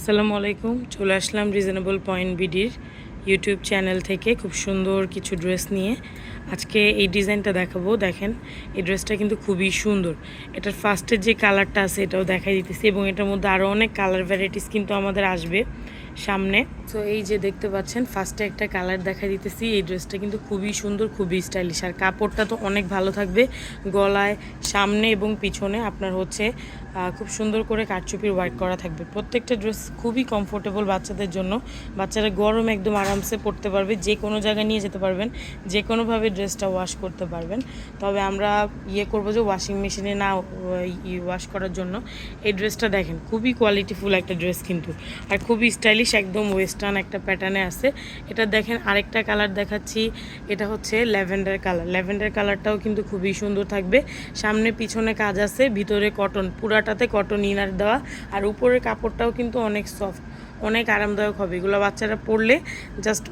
আসসালামু আলাইকুম। চলে আসলাম রিজনেবল পয়েন্ট বিডির ইউটিউব চ্যানেল থেকে খুব সুন্দর কিছু ড্রেস নিয়ে। আজকে এই ডিজাইনটা দেখাবো। দেখেন, এই ড্রেসটা কিন্তু খুবই সুন্দর। এটার ফার্স্টের যে কালারটা আছে এটাও দেখাই দিতেছি, এবং এটার মধ্যে আরও অনেক কালার ভ্যারাইটিস কিন্তু আমাদের আসবে সামনে। তো এই যে দেখতে পাচ্ছেন, ফার্স্টে একটা কালার দেখা দিতেছি। এই ড্রেসটা কিন্তু খুবই সুন্দর, খুবই স্টাইলিশ, আর কাপড়টা তো অনেক ভালো থাকবে। গলায়, সামনে এবং পিছনে আপনার হচ্ছে খুব সুন্দর করে কারচুপির ওয়ার্ক করা থাকবে। প্রত্যেকটা ড্রেস খুবই কমফোর্টেবল বাচ্চাদের জন্য। বাচ্চারা গরম একদম আরামসে পরতে পারবে, যে কোনো জায়গায় নিয়ে যেতে পারবেন, যে কোনোভাবে ড্রেসটা ওয়াশ করতে পারবেন। তবে আমরা করবো যে ওয়াশিং মেশিনে না ওয়াশ করার জন্য। এই ড্রেসটা দেখেন, খুবই কোয়ালিটিফুল একটা ড্রেস কিন্তু, আর খুবই স্টাইলিশ, একদম ওয়েস্টার্ন একটা প্যাটার্নে আছে। এটা দেখেন, আরেকটা কালার দেখাচ্ছি। এটা হচ্ছে ল্যাভেন্ডার কালার। ল্যাভেন্ডার কালারটাও কিন্তু খুবই সুন্দর থাকবে। সামনে পিছনে কাজ আছে, ভিতরে কটন, পুরাটাতে কটন ইনার দেওয়া, আর উপরের কাপড়টাও কিন্তু অনেক সফট, অনেক আরামদায়ক হবে। এগুলো বাচ্চারা পরলে জাস্ট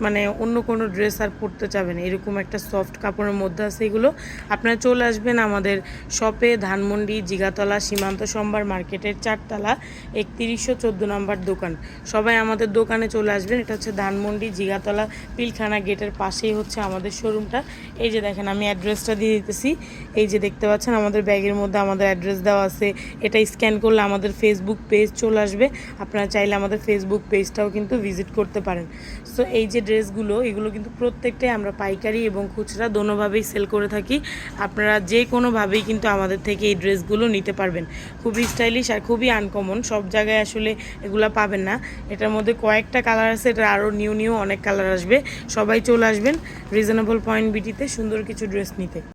অন্য কোনো ড্রেস আর পরতে চাবে না, এরকম একটা সফট কাপড়ের মধ্যে আছে এগুলো। আপনারা চলে আসবেন আমাদের শপে, ধানমন্ডি জিগাতলা সীমান্ত সম্ভার মার্কেটের 4 তলা 3114 নম্বর দোকান। সবাই আমাদের দোকানে চলে আসবেন। এটা হচ্ছে ধানমন্ডি জিগাতলা পিলখানা গেটের পাশেই হচ্ছে আমাদের শোরুমটা। এই যে দেখেন, আমি অ্যাড্রেসটা দিয়ে দিতেছি। এই যে দেখতে পাচ্ছেন, আমাদের ব্যাগের মধ্যে আমাদের অ্যাড্রেস দেওয়া আছে। এটা স্ক্যান করলে আমাদের ফেসবুক পেজ চলে আসবে। আপনারা চাইলে আমাদের ফেসবুক পেজটাও কিন্তু ভিজিট করতে পারেন। সো এই যে ড্রেসগুলো, এগুলো কিন্তু প্রত্যেকটাই আমরা পাইকারি এবং খুচরা দোনোভাবেই সেল করে থাকি। আপনারা যে কোনোভাবেই কিন্তু আমাদের থেকে এই ড্রেসগুলো নিতে পারবেন। খুবই স্টাইলিশ আর খুবই আনকমন, সব জায়গায় আসলে এগুলো পাবেন না। এটার মধ্যে কয়েকটা কালার আছে, এটা আরও নিউ অনেক কালার আসবে। সবাই চলে আসবেন রিজনেবল পয়েন্ট বিটিতে সুন্দর কিছু ড্রেস নিতে।